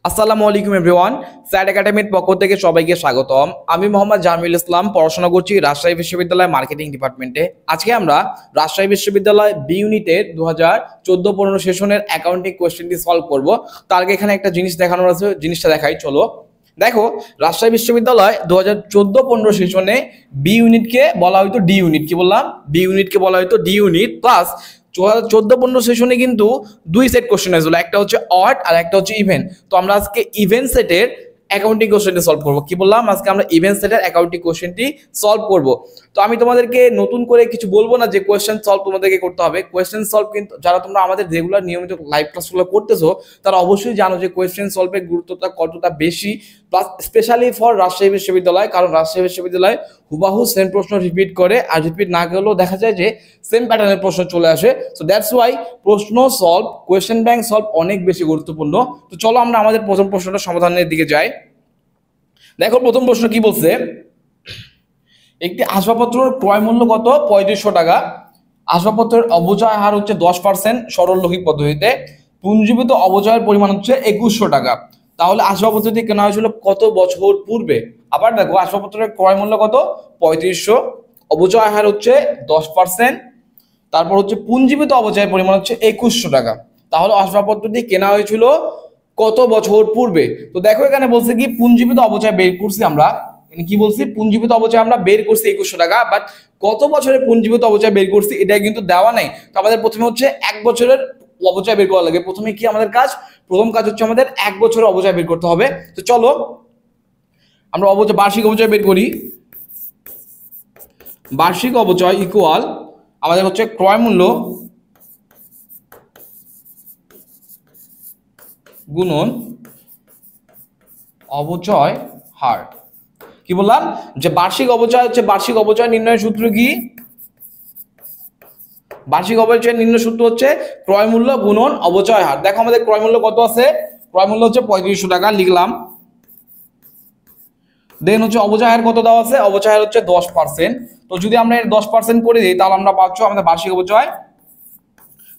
আসসালামু আলাইকুম এভরিওয়ান। স্যাট একাডেমির পক্ষ থেকে সবাইকে স্বাগতম। আমি মোহাম্মদ জামিল ইসলাম, পড়াশোনা করছি রাজশাহী বিশ্ববিদ্যালয় মার্কেটিং ডিপার্টমেন্টে। আজকে আমরা রাজশাহী বিশ্ববিদ্যালয় বি ইউনিটের 2014-15 সেশনের অ্যাকাউন্টিং কোয়েশ্চেনটি সলভ করব। তার আগে এখানে একটা জিনিস দেখানোর আছে, জিনিসটা দেখাই চলো। দেখো, রাজশাহী বিশ্ববিদ্যালয় 2014-15 সেশনে বি ইউনিটকে বলা হয়তো ডি ইউনিট। কি বললাম? বি ইউনিটকে বলা হয়তো ডি ইউনিট। প্লাস 2014-15 সেশনে কিন্তু দুই সেট কোশ্চেন আসলো, একটা হচ্ছে অড আর একটা হচ্ছে ইভেন্ট। তো আমরা আজকে ইভেন্ট সেটের অ্যাকাউন্টিং কোশ্চেনটি সলভ করবো। কি বললাম? আজকে আমরা ইভেন্ট সেটের অ্যাকাউন্টিং কোশ্চেনটি সলভ করব। তো আমি তোমাদেরকে নতুন করে কিছু বলবো না যে কোয়েশ্চেন সলভ তোমাদেরকে করতে হবে। কোয়েশ্চেন সলভ কিন্তু যারা তোমরা আমাদের রেগুলার নিয়মিত লাইভ ক্লাসগুলো করতেছো তারা অবশ্যই জানো যে কোয়েশ্চেন সলভের গুরুত্বটা কতটা বেশি, প্লাস স্পেশালি ফর রাজশাহী বিশ্ববিদ্যালয়। কারণ রাজশাহী বিশ্ববিদ্যালয় হুবাহু সেম প্রশ্ন রিপিট করে, আর রিপিট না করলেও দেখা যায় যে সেম প্যাটার্নের প্রশ্ন চলে আসে। সো দ্যাটস ওয়াই প্রশ্ন সলভ, কোয়েশ্চেন ব্যাংক সলভ অনেক বেশি গুরুত্বপূর্ণ। তো চলো আমরা আমাদের প্রথম প্রশ্নটা সমাধানের দিকে যাই। দেখো, প্রথম প্রশ্ন কি বলছে, একটি আসবাবপত্রের ক্রয় মূল্য কত? 3500 টাকা। আসবাবপত্রের অবচয় হার হচ্ছে 10% সরলরৈখিক পদ্ধতিতে। পুঞ্জীভূত অবচয়ের পরিমাণ হচ্ছে 2100 টাকা। তাহলে আসবাবপত্রটি কেনা হয়েছিল কত বছর পূর্বে? আবার দেখো, আসবাবপত্রের ক্রয় মূল্য কত? 3500, অবচয় হার হচ্ছে 10%, তারপর হচ্ছে পুঞ্জীভূত অবচয়ের পরিমাণ হচ্ছে 2100 টাকা। তাহলে আসবাবপত্রটি কেনা হয়েছিল কত বছর পূর্বে? তো দেখো, এখানে বলছে কি পুঞ্জীভূত অবচয় বের করছি আমরা। কি বলছি? পুঞ্জীভূত অবচয় আমরা বের করছি 2100 টাকা, বাট কত বছরের পুঞ্জীভূত অবচয় বের করছি এটা কিন্তু দেওয়া নাই। তো আমাদের প্রথমে হচ্ছে 1 বছরের অবচয় বের করা লাগে। প্রথমে কি আমাদের কাজ? প্রথম কাজ হচ্ছে আমাদের 1 বছরের অবচয় বের করতে হবে। তো চলো আমরা বার্ষিক অবচয় বের করি। বার্ষিক অবচয় ইকুয়াল আমাদের হচ্ছে ক্রয় মূল্য গুণন অবচয় হার। কি বললাম? যে বার্ষিক অবচয় হচ্ছে, বার্ষিক অবচয় নির্ণয়ের সূত্র কি? বার্ষিক অবচয় নির্ণয় সূত্র হচ্ছে ক্রয় মূল্য গুণন অবচয় হার। দেখো আমাদের ক্রয় মূল্য কত আছে? ক্রয় মূল্য হচ্ছে 3500 টাকা, লিখলাম। দেন হচ্ছে অবচয় হার কত দেওয়া আছে? অবচয় হার হচ্ছে 10%। তো যদি আমরা এর 10% করে দিই তাহলে আমরা পাচ্ছি আমাদের বার্ষিক অবচয়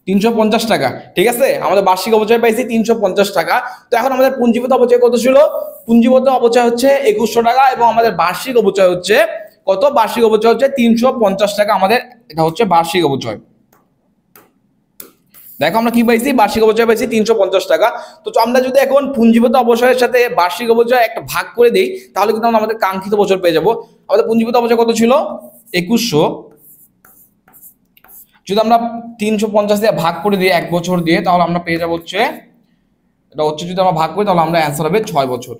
350 টাকা। ঠিক আছে, আমাদের বার্ষিক অবচয় পাইছি 350 টাকা। তো এখন আমাদের পুঞ্জীভূত অবচয় কত ছিল? পুঞ্জীভূত অবচয় হচ্ছে 2100 টাকা, এবং আমাদের বার্ষিক অবচয় হচ্ছে কত? বার্ষিক অবচয় হচ্ছে 350 টাকা। আমাদের এটা হচ্ছে বার্ষিক অবচয়। দেখো আমরা কি পাইছি? বার্ষিক অবচয় পাইছি 350 টাকা। তো আমরা যদি এখন পুঞ্জীভূত অবচয়ের সাথে বার্ষিক অবচয় একটা ভাগ করে দেই তাহলে কিন্তু আমরা আমাদের কাঙ্ক্ষিত বছর পেয়ে যাব। আমাদের পুঞ্জীভূত অবচয় কত ছিল? 2100। যদি আমরা 350 দিয়ে ভাগ করে দিই 1 বছর দিয়ে, তাহলে আমরা পেয়ে যাবো হচ্ছে, এটা হচ্ছে যদি আমরা ভাগ করি তাহলে আমরা অ্যান্সার হবে 6 বছর।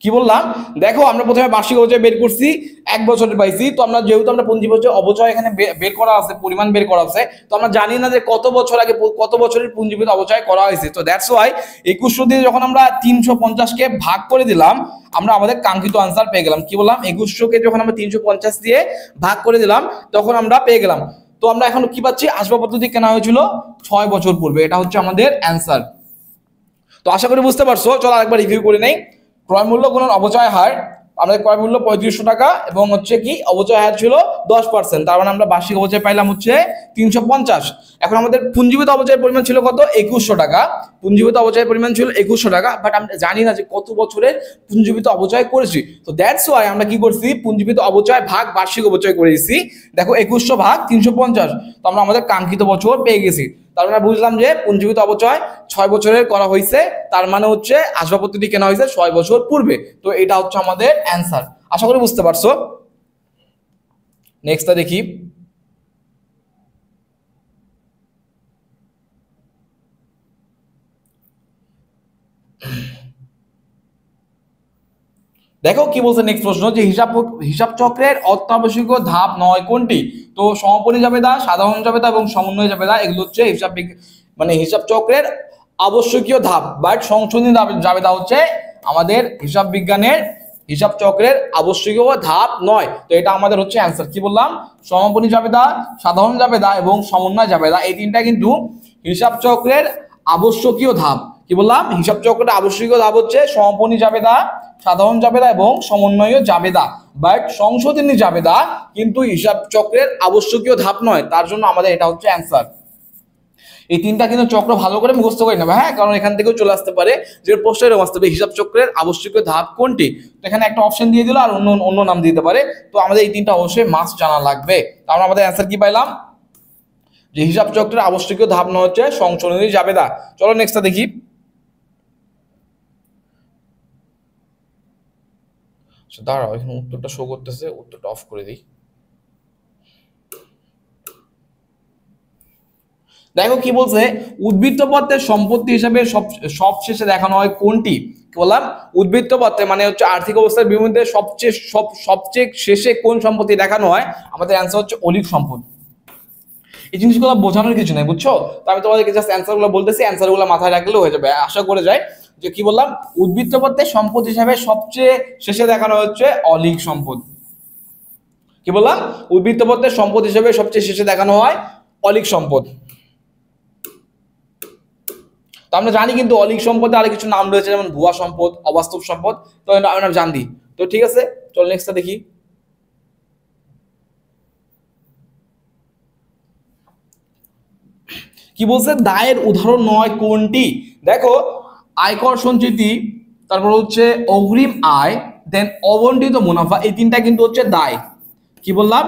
কি বললাম? দেখো আমরা প্রথমে বার্ষিক অবচয় বের করছি, 1 বছরের পাইছি। তো আমরা যেহেতু আমরা পুঞ্জীভূত অবচয় এখানে বের করা আছে, পরিমাণ বের করা আছে, তো আমরা জানি না যে কত বছর আগে কত বছরের পুঞ্জীভূত অবচয় করা হয়েছে। তো দ্যাটস ওয়াই 2100 দিয়ে যখন আমরা 350 কে ভাগ করে দিলাম আমরা আমাদের কাঙ্ক্ষিত আনসার পেয়ে গেলাম। কি বললাম? 2100 কে যখন আমরা 350 দিয়ে ভাগ করে দিলাম তখন আমরা পেয়ে গেলাম। তো আমরা এখন কি পাচ্ছি? আসবাবপত্রটি কেনা হয়েছিল 6 বছর পূর্বে। এটা হচ্ছে আমাদের অ্যান্সার। তো আশা করি বুঝতে পারছো। চলো আরেকবার রিভিউ করে নেই। ক্রয় মূল্য গুণন অবচয় হার, আমাদের ক্রয় মূল্য 3500 টাকা এবং হচ্ছে কি অবচয় হার ছিল 10%। তার মানে আমরা বার্ষিক অবচয় পাইলাম হচ্ছে 350। এখন আমাদের পুঞ্জীভূত অবচয়ের পরিমাণ ছিল কত? 2100 টাকা। পুঞ্জীভূত অবচয়ের পরিমাণ ছিল 2100 টাকা, বাট আমরা জানি না যে কত বছরে পুঞ্জীভূত অবচয় করেছি। তো দ্যাটস ওয়াই আমরা কি করছি? পুঞ্জীভূত অবচয় ভাগ বার্ষিক অবচয় করে দিচ্ছি। দেখো 2100 ভাগ 350, তো আমরা আমাদের কাঙ্ক্ষিত বছর পেয়ে গেছি। তার মানে বুঝলাম যে পুঞ্জীভূত অবচয় 6 বছরের করা হয়েছে, তার মানে হচ্ছে আসবাবপত্রটি কেনা হয়েছে 6 বছর পূর্বে। তো এটা হচ্ছে আমাদের অ্যান্সার। আশা করি বুঝতে পারছো। নেক্সটটা দেখি। দেখো কি বলছে নেক্সট প্রশ্ন, যে হিসাব চক্রের অত্যাবশ্যকীয় ধাপ 9 কোনটি? তো সমাপনী জাবেদা, সাধারণ জাবেদা এবং সমন্বয় জাবেদা, এগুলো হচ্ছে হিসাব চক্রের আবশ্যকীয় ধাপ, বাট সংশোধনী জাবেদা হচ্ছে আমাদের হিসাব বিজ্ঞানের হিসাব চক্রের আবশ্যকীয় ধাপ 9। তো এটা আমাদের হচ্ছে অ্যান্সার। কি বললাম? সমাপনী জাবেদা, সাধারণ জাবেদা এবং সমন্বয় জাবেদা, এই তিনটা কিন্তু হিসাব চক্রের আবশ্যকীয় ধাপ। কি বললাম? হিসাব চক্রের আবশ্যকীয় ধাপ হচ্ছে সমাপনী জাবেদা, সাধারণ জাবেদা এবং সমন্বয় জাবেদা, বাট সংশোধনী জাবেদা কিন্তু হিসাব চক্রের আবশ্যকীয় ধাপ নয়। তার জন্য আমাদের এটা হচ্ছে অ্যান্সার। এই তিনটা কিন্তু চক্র ভালো করে মুখস্থ করে নেবে, হ্যাঁ, কারণ এখান থেকেও চলে আসতে পারে যে প্রশ্নের আসতে হবে হিসাব চক্রের আবশ্যকীয় ধাপ কোনটি। তো এখানে একটা অপশন দিয়ে দিল আর অন্য অন্য নাম দিতে পারে। তো আমাদের এই তিনটা অবশ্যই মাস্ট জানা লাগবে। তাহলে আমাদের অ্যান্সার কি পাইলাম, যে হিসাব চক্রের আবশ্যকীয় ধাপ না হচ্ছে সংশোধনী জাবেদা। চলো নেক্সটটা দেখি। দাঁড়াও, এখানে উত্তরটা শো করতেছে, উত্তরটা অফ করে দিই। দেখো কি বলছে, উদ্বৃত্ত পত্রের সম্পত্তি হিসাবে সবশেষে দেখানো হয় কোনটি। কি বললাম, উদ্বৃত্ত পত্রে মানে হচ্ছে আর্থিক অবস্থার বিবরণীতে সবচেয়ে শেষে কোন সম্পত্তি দেখানো হয়, আমাদের অ্যান্সার হচ্ছে অলিক সম্পদ। এই জিনিসগুলো বোঝানোর কিছু নেই, বুঝছো। তো আমি তোমাদেরকে জাস্ট অ্যান্সারগুলো বলতেছি, অ্যান্সারগুলো মাথায় রাখলেও হয়ে যাবে, আশা করে যাই। যে কি বললাম, উদ্বৃত্ত পত্রের সম্পদ হিসাবে সবচেয়ে শেষে দেখানো হচ্ছে অলিক সম্পদ। কি বললাম, উদ্বৃত্ত পত্রের সম্পদ হিসাবে সবচেয়ে শেষে দেখানো হয় অলিক সম্পদ। তো আমরা জানি কিন্তু অলিক সম্পদে আরো কিছু নাম রয়েছে, যেমন ভুয়া সম্পদ, অবাস্তব সম্পদ। তো আমরা জানি। তো ঠিক আছে, চল নেক্সটটা দেখি। কি বলছে, দায়ের উদাহরণ নয় কোনটি। দেখো, আয়কর সঞ্চিতি, তারপর হচ্ছে অগ্রিম আয়, দেন অবন্টিত মুনাফা, এই তিনটা কিন্তু হচ্ছে দায়। কি বললাম,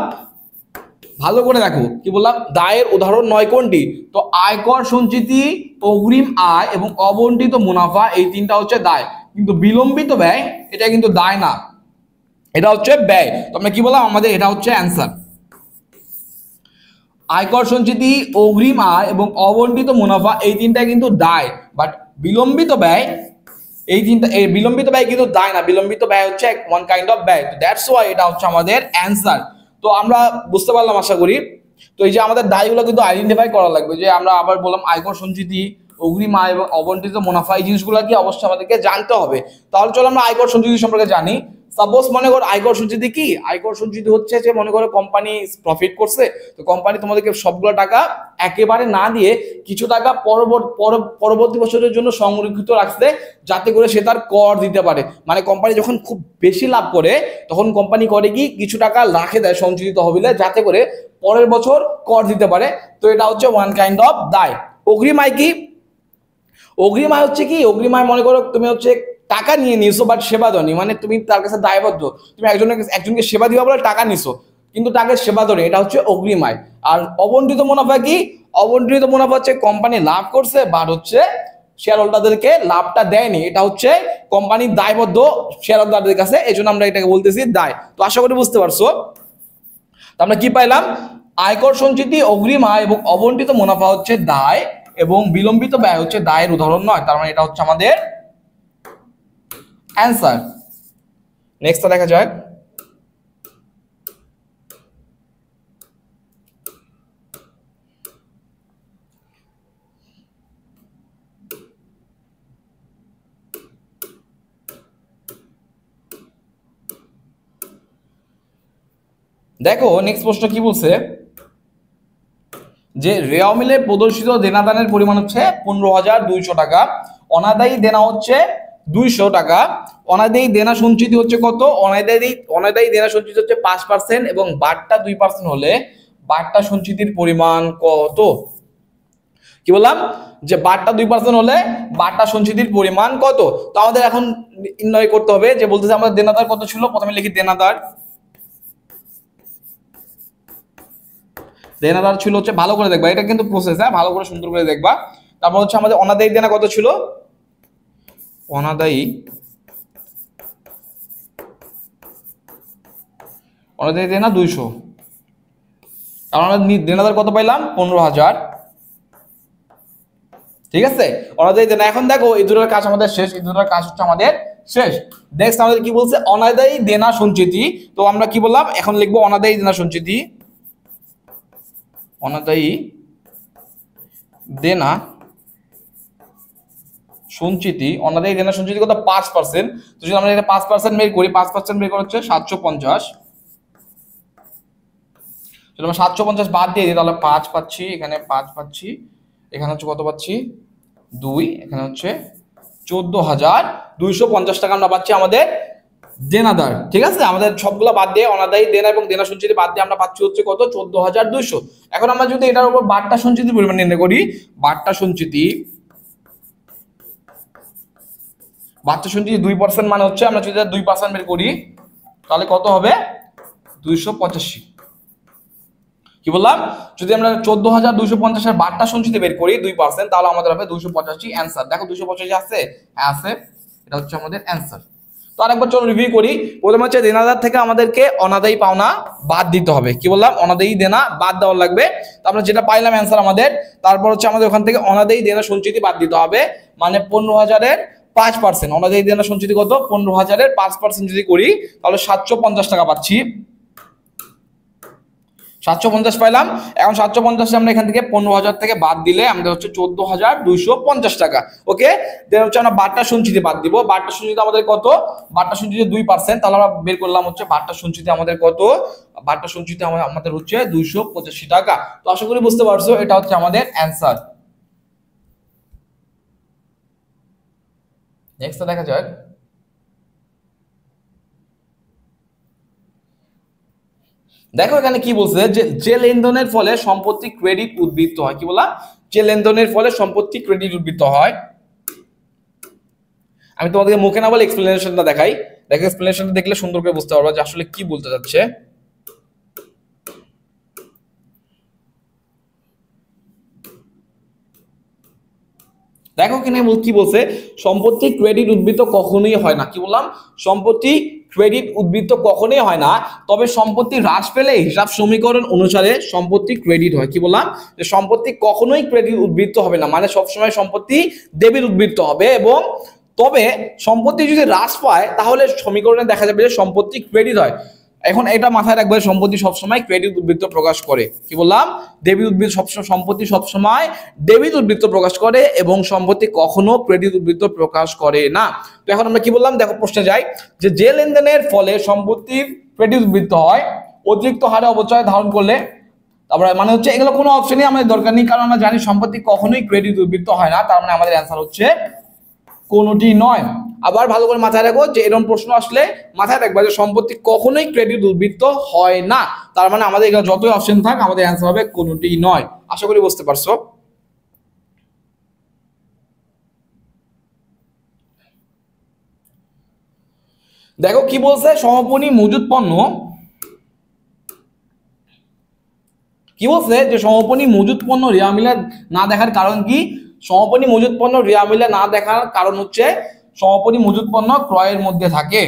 ভালো করে দেখো, কি বললাম, দায়ের উদাহরণ নয় কোনটি। তো আয়কর সঞ্চিতি, অগ্রিম আয় এবং অবন্টিত মুনাফা, এই তিনটা হচ্ছে দায়। কিন্তু বিলম্বিত ব্যয় এটা কিন্তু দায় না, এটা হচ্ছে ব্যয়। তো আমরা কি বললাম, আমাদের এটা হচ্ছে অ্যান্সার। আয়কর সঞ্চিতি, অগ্রিম আয় এবং অবন্টিত মুনাফা, এই তিনটা কিন্তু দায়, বাট বিলম্বিত ব্যয়, এই তিনটা, এই বিলম্বিত ব্যয় কিন্তু দায় না, বিলম্বিত ব্যয় হচ্ছে ওয়ান কাইন্ড অফ ব্যয়। দ্যাটস ওয়াই এটা হচ্ছে আমাদের অ্যান্সার। তো আমরা বুঝতে পারলাম আশা করি। তো এই যে আমাদের দায়গুলো কিন্তু আইডেন্টিফাই করা লাগবে, যে আমরা আবার বললাম আয়কর সঞ্চিতি, অগ্রিম আয় এবং অবন্টিত মুনাফা, এই জিনিসগুলো কি অবশ্যই আমাদেরকে জানতে হবে। তাহলে চলো আমরা আয়কর সঞ্চিতি সম্পর্কে জানি। সাপোজ মনে করো আয়কর সঞ্চিতি কি, আয়কর সঞ্চিতি হচ্ছে যে মনে করো কোম্পানি প্রফিট করছে, তো কোম্পানি তোমাদেরকে সবগুলো টাকা একেবারে না দিয়ে কিছু টাকা পরবর্তী বছরের জন্য সংরক্ষিত রাখছে, যাতে করে সে তার কর দিতে পারে। মানে কোম্পানি যখন খুব বেশি লাভ করে তখন কোম্পানি করে কি কিছু টাকা রাখে দেয় সঞ্চিত তহবিলে, যাতে করে পরের বছর কর দিতে পারে। তো এটা হচ্ছে ওয়ান কাইন্ড অফ দায়। অগ্রিম আয় কি, অগ্রিম আয় হচ্ছে কি, অগ্রিম আয় মনে করো তুমি হচ্ছে টাকা নিয়ে নিয়েছো বাট সেবা দনি, মানে তুমি তার কাছে দায়বদ্ধ, তুমি একজনকে সেবা দিবা বলে টাকা নিছো কিন্তু তাকে সেবা দনি, এটা হচ্ছে অগ্রিম আয়। আর অবন্টিত মুনাফা কি, অবন্টিত মুনাফা হচ্ছে কোম্পানি লাভ করছে বাট হচ্ছে শেয়ার হোল্ডারদেরকে লাভটা দেয়নি, এটা হচ্ছে কোম্পানির দায়বদ্ধ শেয়ার হোল্ডারদের কাছে, এই জন্য আমরা এটাকে বলতেছি দায়। তো আশা করি বুঝতে পারছো। তো আমরা কি পাইলাম, আয়কর সঞ্চিতি, অগ্রিম আয় এবং অবন্টিত মুনাফা হচ্ছে দায় এবং বিলম্বিত ব্যয় হচ্ছে দায়ের উদাহরণ নয়। তার মানে এটা হচ্ছে আমাদের অ্যান্সার। নেক্সটটা দেখা যাক। দেখো নেক্সট প্রশ্ন কি বলছে, যে রেওয়া মিলে প্রদর্শিত দেনাদানের পরিমাণ হচ্ছে 15,200 টাকা, অনাদায়ী দেনা হচ্ছে 200 টাকা, অনাদায়ী দেনা সঞ্চিতি হচ্ছে কত, অনাদায়ী দেনা সঞ্চিতি হচ্ছে 5% এবং বাট্টা 2% হলে বাট্টা সঞ্চিতির পরিমাণ কত। কি বললাম, যে বাট্টা 2% হলে বাট্টা সঞ্চিতির পরিমাণ কত। তো আমাদের এখন নির্ণয় করতে হবে, যে বলতেছে আমাদের দেনাদার কত ছিল, প্রথমে লিখি দেনাদার। দেনাদার ছিল হচ্ছে, ভালো করে দেখবা, এটা কিন্তু প্রসেস, হ্যাঁ, ভালো করে সুন্দর করে দেখবা। তারপর হচ্ছে আমাদের অনাদায়ী দেনা কত ছিল, অনাদায়ী দেনা 200, কারণ আমরা দেনাদার কত পাইলাম 15,000। ঠিক আছে, অনাদায়ী দেনা। এখন দেখো এই দুটোর কাজ আমাদের শেষ, এই দুটোর কাজ হচ্ছে আমাদের শেষ। নেক্সট আমাদের কি বলছে, অনাদায়ী দেনা সঞ্চিতি। তো আমরা কি বললাম, এখন লিখবো অনাদায়ী দেনা সঞ্চিতি, অনাদায়ী দেনা সঞ্চিতি, অনাদায়ী দেনা সঞ্চিতি কত 5%। তো যদি আমরা এটা 5% বের করি, 5% বের করা হচ্ছে 750। যদি আমরা 750 বাদ দিয়ে দিই তাহলে 5 পাচ্ছি, এখানে 5 পাচ্ছি, এখানে হচ্ছে কত পাচ্ছি 2, এখানে হচ্ছে 14,250 টাকা আমরা পাচ্ছি আমাদের দেনাদার, ঠিক আছে, আমাদের সবগুলো বাদ দিয়ে অনাদায়ী দেনা এবং দেনা সঞ্চিতি বাদ দিয়ে আমরা পাচ্ছি হচ্ছে কত 14,200। এখন আমরা যদি এটার উপর বার্তা সঞ্চিতি পরিমাণ নির্ণয় করি, বার্তা সঞ্চিতি 2% মানে হচ্ছে আমরা যদি 2% বের করি তাহলে কত হবে 285। কি বললাম, যদি আমরা 14,250 এর বার্তা সঞ্চিতি বের করি 2% তাহলে আমাদের হবে 285 অ্যান্সার। দেখো 285 আছে, হ্যাঁ আছে, এটা হচ্ছে আমাদের অ্যান্সার। তো আরেকবার চলো রিভিউ করি। প্রথমে হচ্ছে দেনাদার থেকে আমাদেরকে অনাদায়ী পাওনা বাদ দিতে হবে। কি বললাম, অনাদায়ী দেনা বাদ দেওয়া লাগবে। তো আমরা যেটা পাইলাম অ্যান্সার আমাদের, তারপর হচ্ছে আমাদের ওখান থেকে অনাদায়ী দেনা সঞ্চিতি বাদ দিতে হবে, মানে 15,000-এর 5%। অনাদায়ী দেনা সঞ্চিতি কত, 15,000-এর 5% যদি করি তাহলে 750 টাকা পাচ্ছি। 750 পাইলাম। এখন 750 আমরা এখান থেকে 15,000 থেকে বাদ দিলে আমাদের হচ্ছে 14,250 টাকা। ওকে, দেন হচ্ছে আমরা বার্তা সঞ্চিতি বাদ দিব। বার্তা সঞ্চিতি আমাদের কত, বার্তা সঞ্চিতি 2%, তাহলে আমরা বের করলাম হচ্ছে বার্তা সঞ্চিতি আমাদের কত, বার্তা সঞ্চিতি আমাদের হচ্ছে 285 টাকা। তো আশা করি বুঝতে পারছো, এটা হচ্ছে আমাদের অ্যান্সার। নেক্সট দেখা যাক। দেখো এখানে কি বলছে, যে লেনদেনের ফলে সম্পত্তি ক্রেডিট উদ্বৃত্ত হয়। কি বলা, যে লেনদেনের ফলে সম্পত্তি ক্রেডিট উদ্বৃত্ত হয়। আমি তোমাদেরকে মুখে না বলে এক্সপ্লেনেশনটা দেখাই। দেখো এক্সপ্লেনেশনটা দেখলে সুন্দর করে বুঝতে পারবা যে আসলে কি বলতে যাচ্ছে। দেখো এখানে কি বলছে, সম্পত্তি ক্রেডিট উদ্বৃত্ত কখনোই হয় না। কি বললাম, সম্পত্তি ক্রেডিট উদ্বৃত্ত কখনোই হয় না, তবে সম্পত্তি হ্রাস পেলে হিসাব সমীকরণ অনুসারে সম্পত্তি ক্রেডিট হয়। কি বললাম, যে সম্পত্তি কখনোই ক্রেডিট উদ্বৃত্ত হবে না, মানে সবসময় সম্পত্তি ডেবিট উদ্বৃত্ত হবে। এবং তবে সম্পত্তি যদি হ্রাস পায় তাহলে সমীকরণে দেখা যাবে যে সম্পত্তি ক্রেডিট হয়। এখন এটা মাথায় রাখবে, সম্পত্তি সবসময় ক্রেডিট উদ্বৃত্ত প্রকাশ করে। কি বললাম, ডেবিট উদ্বৃত্ত সবসময়, সম্পত্তি সবসময় ডেবিট উদ্বৃত্ত প্রকাশ করে এবং সম্পত্তি কখনো ক্রেডিট উদ্বৃত্ত প্রকাশ করে না। তো এখন আমরা কি বললাম, দেখো প্রশ্নে যাই, যে লেনদেনের ফলে সম্পত্তির ক্রেডিট উদ্বৃত্ত হয় অতিরিক্ত হারে অবচয় ধারণ করলে, তারপরে মানে হচ্ছে এগুলো কোনো অপশনই আমাদের দরকার নেই, কারণ আমরা জানি সম্পত্তি কখনোই ক্রেডিট উদ্বৃত্ত হয় না। তার মানে আমাদের অ্যান্সার হচ্ছে কোনটি নয়। আবার ভালো করে মাথায় রাখো যে এরকম প্রশ্ন আসলে মাথায় রাখবা যে সম্পত্তি কখনোই ক্রেডিট উদ্বৃত্ত হয় না, তার মানে আমাদের এখানে যতই অপশন থাক আমাদের অ্যান্সার হবে কোনটি নয়। আশা করি বুঝতে পারছো। দেখো কি বলছে, সমাপনী মজুদ পণ্য, কি বলছে যে সমাপনী মজুদ পণ্য রেওয়া মিলে না দেখার কারণ কি, সমাপনী মজুদ পণ্য রেওয়া মিলে না দেখার কারণ হচ্ছে সমাপনী মজুদ পণ্য ক্রয়ের মধ্যে থাকে।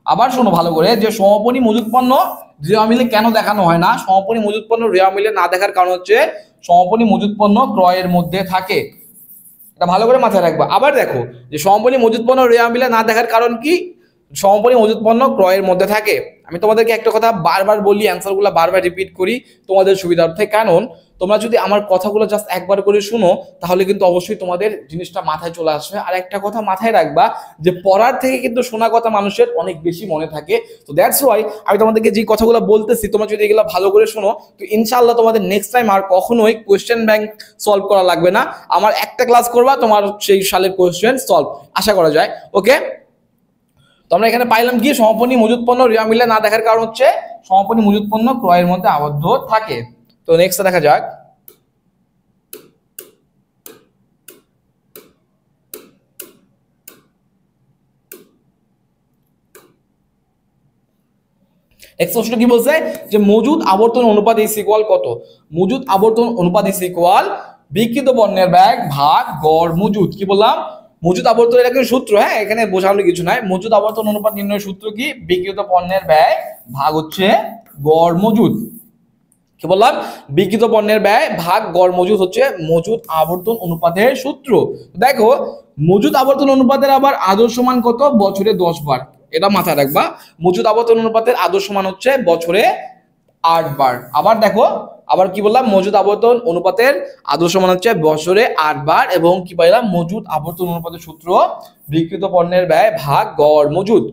আবার শোনো ভালো করে, যে সমাপনী মজুদ পণ্য রেওয়া মিলে কেন দেখানো হয় না, সমাপনী মজুদ পণ্য রেওয়া মিলে না দেখার কারণ হচ্ছে সমাপনী মজুদ পণ্য ক্রয়ের মধ্যে থাকে। এটা ভালো করে মাথায় রাখবা। আবার দেখো যে সমাপনী মজুদ পণ্য রেওয়া মিলে না দেখার কারণ কি, সমাপনী মজুদ পণ্য ক্রয়ের মধ্যে থাকে। আমি তোমাদেরকে একটা কথা বারবার বলি, অ্যান্সারগুলো বারবার রিপিট করি তোমাদের সুবিধার্থে, কারণ তোমরা যদি আমার কথাগুলো জাস্ট একবার করে শুনো তাহলে কিন্তু অবশ্যই তোমাদের জিনিসটা মাথায় চলে আসবে। আর একটা কথা মাথায় রাখবা, যে পড়ার থেকে কিন্তু শোনা কথা মানুষের অনেক বেশি মনে থাকে। তো দ্যাটস ওয়াই আমি তোমাদেরকে যে কথাগুলো বলতেছি তোমরা যদি এগুলো ভালো করে শোনো তো ইনশাআল্লাহ তোমাদের নেক্সট টাইম আর কখনোই কোয়েশ্চেন ব্যাংক সলভ করা লাগবে না। আমার একটা ক্লাস করবা, তোমার সেই সালের কোয়েশ্চেন সলভ আশা করা যায়। ওকে, তো আমরা এখানে পাইলাম কি, সমাপনী মজুদ পণ্য রেওয়া মিলে না দেখার কারণ হচ্ছে সমাপনী মজুদ পণ্য ক্রয়ের মধ্যে আবদ্ধ থাকে। তো নেক্সট দেখা যাক। নেক্সট প্রশ্ন কি বলছে, যে মজুদ আবর্তন অনুপাত ইজ ইকুয়াল কত। মজুদ আবর্তন অনুপাত ইজ ইকুয়াল বিক্রিত পণ্যের ব্যয় ভাগ গড় মজুদ। কি বললাম, মজুদ আবর্তন, এটা কিন্তু সূত্র, হ্যাঁ এখানে বোঝানোর কিছু নাই। মজুদ আবর্তন অনুপাত নির্ণয়ের সূত্র কি, বিক্রিত পণ্যের ব্যয় ভাগ হচ্ছে গড় মজুদ। কি বললাম, বিক্রিত পণ্যের ব্যয় ভাগ গড় মজুদ হচ্ছে মজুদ আবর্তন অনুপাতের সূত্র। দেখো মজুদ আবর্তন অনুপাতের আবার আদর্শ মান কত, বছরে 10 বার, এটা মাথায় রাখবা। মজুদ আবর্তন অনুপাতের আদর্শ মান হচ্ছে বছরে 8 বার। আবার দেখো, আবার কি বললাম, মজুদ আবর্তন অনুপাতের আদর্শ মান হচ্ছে বছরে 8 বার। এবং কি পাইলাম, মজুদ আবর্তন অনুপাতের সূত্র বিক্রিত পণ্যের ব্যয় ভাগ গড় মজুদ।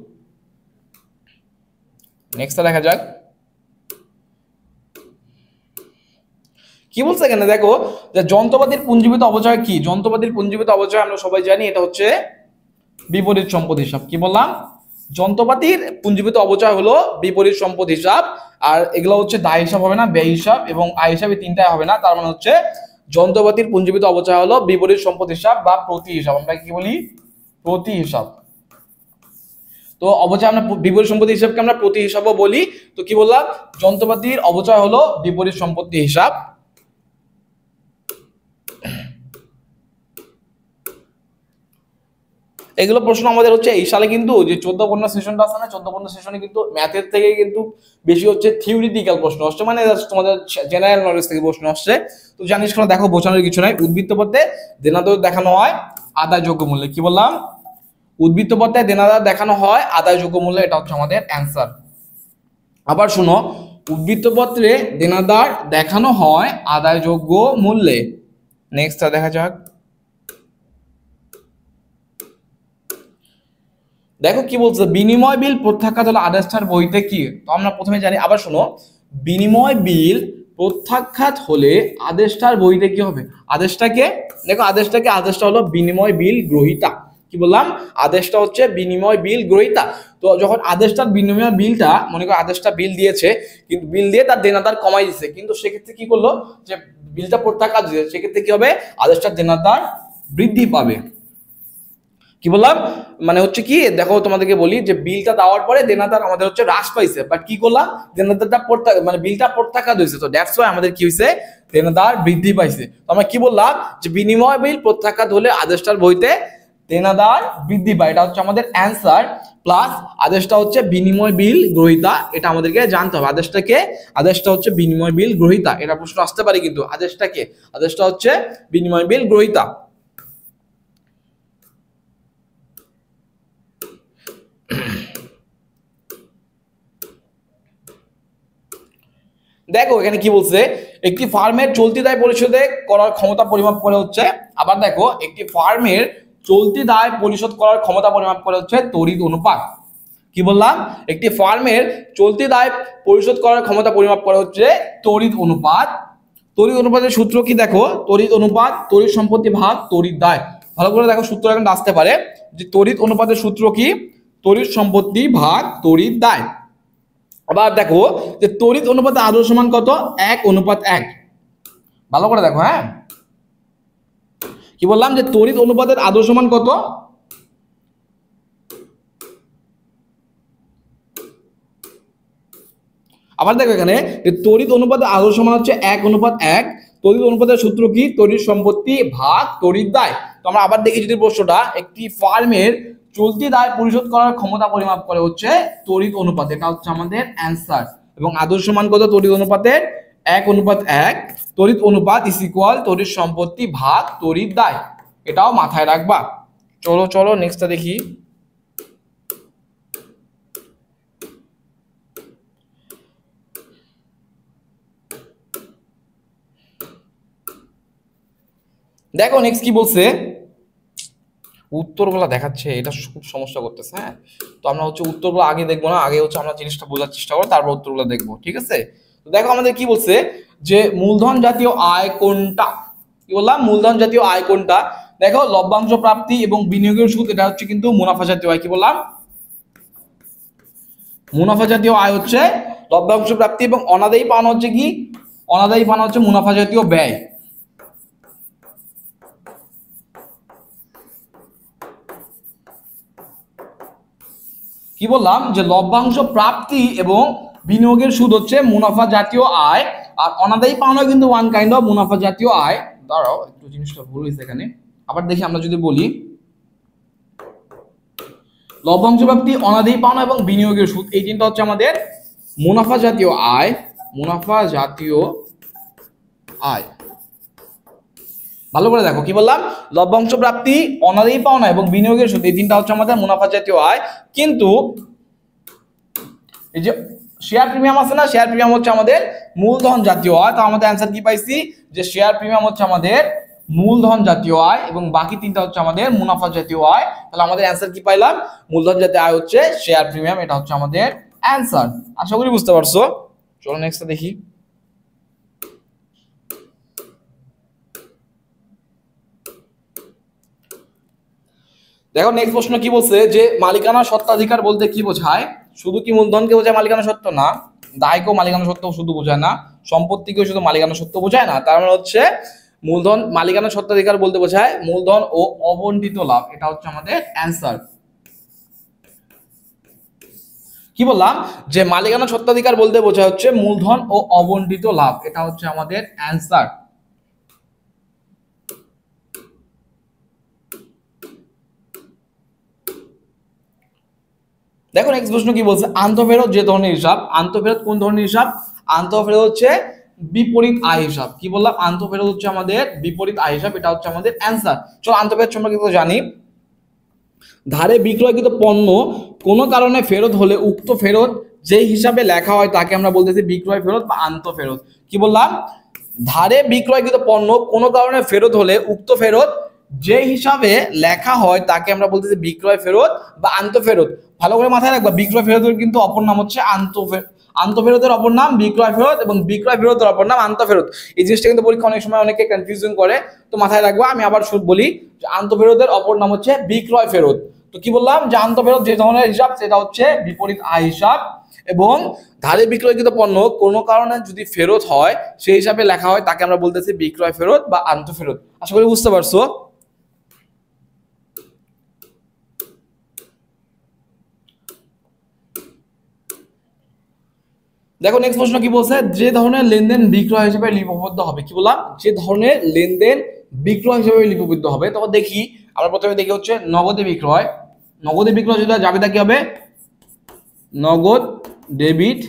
নেক্সট দেখা যাক কি বলছে এখানে। দেখো যে যন্ত্রপাতির পুঞ্জীভূত অপচয় কি, যন্ত্রপাতির পুঞ্জীভূত অপচয় আমরা সবাই জানি এটা হচ্ছে বিপরীত সম্পদ হিসাব। কি বললাম? যন্ত্রপাতির পুঞ্জীভূত অপচয় হলো বিপরীত সম্পদ হিসাব, আর এগুলো হচ্ছে দায় হিসাব হবে না, ব্যয় হিসাব এবং আয় হিসাবে তিনটাই হবে না। তার মানে হচ্ছে যন্ত্রপাতির পুঞ্জীভূত অপচয় হলো বিপরীত সম্পদ হিসাব বা প্রতি হিসাব। আমরা কি বলি? প্রতি হিসাব। তো অপচয় আমরা বিপরীত সম্পত্তি হিসাবকে আমরা প্রতি হিসাবও বলি। তো কি বললাম? যন্ত্রপাতির অপচয় হলো বিপরীত সম্পত্তি হিসাব। এগুলো প্রশ্ন আমাদের হচ্ছে এই সালে কিন্তু যে 14-15 সেশনটা আছে না, 14-15 সেশনে কিন্তু ম্যাথের থেকে কিন্তু বেশি হচ্ছে থিওরিটিক্যাল প্রশ্ন আসছে, মানে তোমাদের জেনারেল নলেজ থেকে প্রশ্ন আসছে। তো জানিস কোনো, দেখো বোঝানোর কিছু নাই। উদ্বৃত্ত পথে দেনাদার দেখানো হয় আদায়যোগ্য মূল্যে। কি বললাম? উদ্বৃত্ত পথে দেনাদার দেখানো হয় আদায়যোগ্য মূল্যে, এটা হচ্ছে আমাদের অ্যান্সার। আবার শুনো, উদ্বৃত্ত পত্রে দেনাদার দেখানো হয় আদায়যোগ্য মূল্যে। নেক্সটটা দেখা যাক। দেখো কি বলছে, বিনিময় বিল প্রত্যাখ্যাত হলো আদেশটার বইতে কি? তো আমরা প্রথমে জানি, আবার শোনো, বিনিময় বিল প্রত্যাখ্যাত হলে আদেশটার বইতে কি হবে? আদেশটাকে দেখো, আদেশটা হলো বিনিময় বিল গ্রহীতা। কি বললাম? আদেশটা হচ্ছে বিনিময় বিল গ্রহীতা। তো যখন আদেশটার বিনিময় বিলটা, মনে করো আদেশটা বিল দিয়েছে, কিন্তু বিল দিয়ে তার দেনাদার কমাই দিচ্ছে, কিন্তু সেক্ষেত্রে কি করলো, যে বিলটা প্রত্যাখ্যাত দিয়েছে, সেক্ষেত্রে কি হবে? আদেশটার দেনাদার বৃদ্ধি পাবে। কি বললাম? মানে হচ্ছে কি, দেখো তোমাদেরকে বলি যে বিলটা দেওয়ার পরে দেনাদার আমাদের হচ্ছে হ্রাস পাইছে, বাট কি করলাম, দেনাদারটা মানে বিলটা প্রত্যাখ্যাত হয়েছে, তো দ্যাটস ওয়াই আমাদের কি হয়েছে, দেনাদার বৃদ্ধি পাইছে। তো আমরা কি বললাম, যে বিনিময় বিল প্রত্যাখ্যাত হলে আদেশটার বইতে দেনাদার বৃদ্ধি পায়, এটা হচ্ছে আমাদের অ্যান্সার। প্লাস আদেশটা হচ্ছে বিনিময় বিল গ্রহীতা, এটা আমাদেরকে জানতে হবে। আদেশটা হচ্ছে বিনিময় বিল গ্রহীতা, এটা প্রশ্ন আসতে পারে কিন্তু। আদেশটা হচ্ছে বিনিময় বিল গ্রহীতা। দেখো এখানে কি বলছে, একটি ফার্মের চলতি দায় পরিশোধ করার ক্ষমতা পরিমাপ করে হচ্ছে, আবার দেখো, একটি ফার্মের চলতি দায় পরিশোধ করার ক্ষমতা পরিমাপ করে হচ্ছে তড়িৎ অনুপাত। কি বললাম? একটি ফার্মের চলতি দায় পরিশোধ করার ক্ষমতা পরিমাপ করে হচ্ছে তড়িৎ অনুপাত। তড়িৎ অনুপাতের সূত্র কি? দেখো, তড়িৎ অনুপাত তড়িৎ সম্পত্তি ভাগ তড়িৎ দায়। ভালো করে দেখো, সূত্র এখন আসতে পারে যে তড়িৎ অনুপাতের সূত্র কি? তড়িৎ সম্পত্তি ভাগ তড়িৎ দায়। আবার দেখো যে তড়িৎ অনুপাতে আদর্শ মান কত? 1:1। ভালো করে দেখো, হ্যাঁ, কি বললাম, যে তড়িৎ অনুপাতের আদর্শ মান কত? আবার দেখো এখানে যে তড়িৎ অনুপাতের আদর্শ মান হচ্ছে 1:1। তড়িৎ অনুপাতের সূত্র কি? তড়িৎ সম্পত্তি ভাগ তড়িৎ দায়। তো আমরা আবার দেখি যদি প্রশ্নটা, একটি ফার্মের চলতি দায় পরিশোধ করার ক্ষমতা পরিমাপ করে হচ্ছে তড়িৎ অনুপাত, এটা হচ্ছে আমাদের অ্যান্সার। এবং আদর্শ মান কত তড়িৎ অনুপাতের? 1:1। তড়িৎ অনুপাত ইজ ইকুয়াল তড়িৎ সম্পত্তি ভাগ তড়িৎ দায়, এটাও মাথায় রাখবা। চলো চলো নেক্সটটা দেখি। দেখো নেক্সট কি বলছে, উত্তরগুলো দেখাচ্ছে, এটা খুব সমস্যা করতেছে। হ্যাঁ, তো আমরা হচ্ছে উত্তরগুলো আগে দেখবো না, আগে হচ্ছে আমরা জিনিসটা বোঝার চেষ্টা করবো, তারপর উত্তরগুলো দেখবো, ঠিক আছে? তো দেখো আমাদের কি বলছে, যে মূলধন জাতীয় আয় কোনটা? কি বললাম? মূলধন জাতীয় আয় কোনটা? দেখো, লভ্যাংশ প্রাপ্তি এবং বিনিয়োগের সুদ, এটা হচ্ছে কিন্তু মুনাফা জাতীয় আয়। কি বললাম? মুনাফা জাতীয় আয় হচ্ছে লভ্যাংশ প্রাপ্তি, এবং অনাদায়ী পাওনা হচ্ছে কি? অনাদায়ী পাওনা হচ্ছে মুনাফা জাতীয় ব্যয়। কি বললাম, যে লভ্যাংশ প্রাপ্তি এবং বিনিয়োগের সুদ হচ্ছে মুনাফা জাতীয় আয়, আর অনাদায়ী পাওনা কিন্তু ওয়ান কাইন্ড অফ মুনাফা জাতীয় আয়। দাঁড়াও, একটু জিনিসটা ভুল হয়েছে এখানে, আবার দেখি। আমরা যদি বলি লভ্যাংশ প্রাপ্তি, অনাদায়ী পাওনা এবং বিনিয়োগের সুদ, এই তিনটা হচ্ছে আমাদের মুনাফা জাতীয় আয়। মুনাফা জাতীয় আয়। ভালো করে দেখো, কি বললাম, লভ্যাংশ প্রাপ্তি, অনাদায়ী পাওনা এবং বিনিয়োগের সুদ, এই তিনটা হচ্ছে আমাদের মুনাফা জাতীয় আয়। কিন্তু এই যে শেয়ার প্রিমিয়াম আছে না, শেয়ার প্রিমিয়াম হচ্ছে আমাদের মূলধন জাতীয় আয়। তো আমাদের অ্যান্সার কি পাইছি, যে শেয়ার প্রিমিয়াম হচ্ছে আমাদের মূলধন জাতীয় আয়, এবং বাকি তিনটা হচ্ছে আমাদের মুনাফা জাতীয় আয়। তাহলে আমাদের অ্যান্সার কি পাইলাম, মূলধন জাতীয় আয় হচ্ছে শেয়ার প্রিমিয়াম, এটা হচ্ছে আমাদের অ্যান্সার। আশা করি বুঝতে পারছো। চলো নেক্সট দেখি। দেখো নেক্সট প্রশ্ন কি বলছে যে মালিকানা সত্ত্বাধিকার বলতে কি বোঝায়? শুধু কি মূলধনকে বোঝায় মালিকানা সত্ত্ব? না। দায়কেও মালিকানা সত্ত্ব শুধু বোঝায় না, সম্পত্তিকেও শুধু মালিকানা সত্ত্ব বোঝায় না। তার মানে হচ্ছে মূলধন মালিকানা সত্ত্বাধিকার বলতে বোঝায় মূলধন ও অবন্টিত লাভ। এটা হচ্ছে আমাদের অ্যান্সার। কি বললাম যে মালিকানা সত্ত্বাধিকার বলতে বোঝায় হচ্ছে মূলধন ও অবন্টিত লাভ। এটা হচ্ছে আমাদের অ্যান্সার। দেখো নেক্সট প্রশ্ন কি বলছে, আন্তঃফেরত যে ধরনের হিসাব। আন্তঃফেরত কোন ধরনের হিসাব? আন্তঃফেরত হচ্ছে বিপরীত আয় হিসাব। কি বললাম? আন্তঃফেরত হচ্ছে আমাদের বিপরীত আয় হিসাব। এটা হচ্ছে আমাদের অ্যান্সার। চলো আন্তঃফেরত সম্পর্কে তো জানি। ধারে বিক্রয়কৃত পণ্য কোনো কারণে ফেরত হলে উক্ত ফেরত যে হিসাবে লেখা হয় তাকে আমরা বলতেছি বিক্রয় ফেরত বা আন্তঃফেরত। কি বললাম? ধারে বিক্রয়কৃত পণ্য কোনো কারণে ফেরত হলে উক্ত ফেরত যে হিসাবে লেখা হয় তাকে আমরা বলতেছি বিক্রয় ফেরত বা আন্তঃফেরত। ভালো করে মাথায় রাখবা, বিক্রয় ফেরতের কিন্তু অপর নাম হচ্ছে আন্তঃফেরতের অপর নাম বিক্রয় ফেরত এবং বিক্রয় ফেরতের অপর নাম আন্তঃফেরত। এই জিনিসটা কিন্তু পরীক্ষা অনেক সময় অনেকে কনফিউশন করে, তো মাথায় রাখবা। আমি আবার বলি যে আন্তঃফেরতের অপর নাম হচ্ছে বিক্রয় ফেরত। তো কি বললাম যে আন্তঃফেরত যে ধরনের হিসাব সেটা হচ্ছে বিপরীত আয় হিসাব, এবং ধারে বিক্রয়কৃত পণ্য কোনো কারণে যদি ফেরত হয় সেই হিসাবে লেখা হয় তাকে আমরা বলতেছি বিক্রয় ফেরত বা আন্তঃফেরত। আশা করি বুঝতে পারছো। দেখো নেক্সট প্রশ্ন কি বলছে, যে ধরনের লেনদেন বিক্রয় হিসেবে লিপিবদ্ধ হবে। কি বললাম? যে ধরনের লেনদেন বিক্রয় হিসেবে লিপিবদ্ধ হবে। তখন দেখি, আমরা প্রথমে দেখি হচ্ছে নগদে বিক্রয়। নগদে বিক্রয় যদি জাবেদা কি হবে? নগদ ডেবিট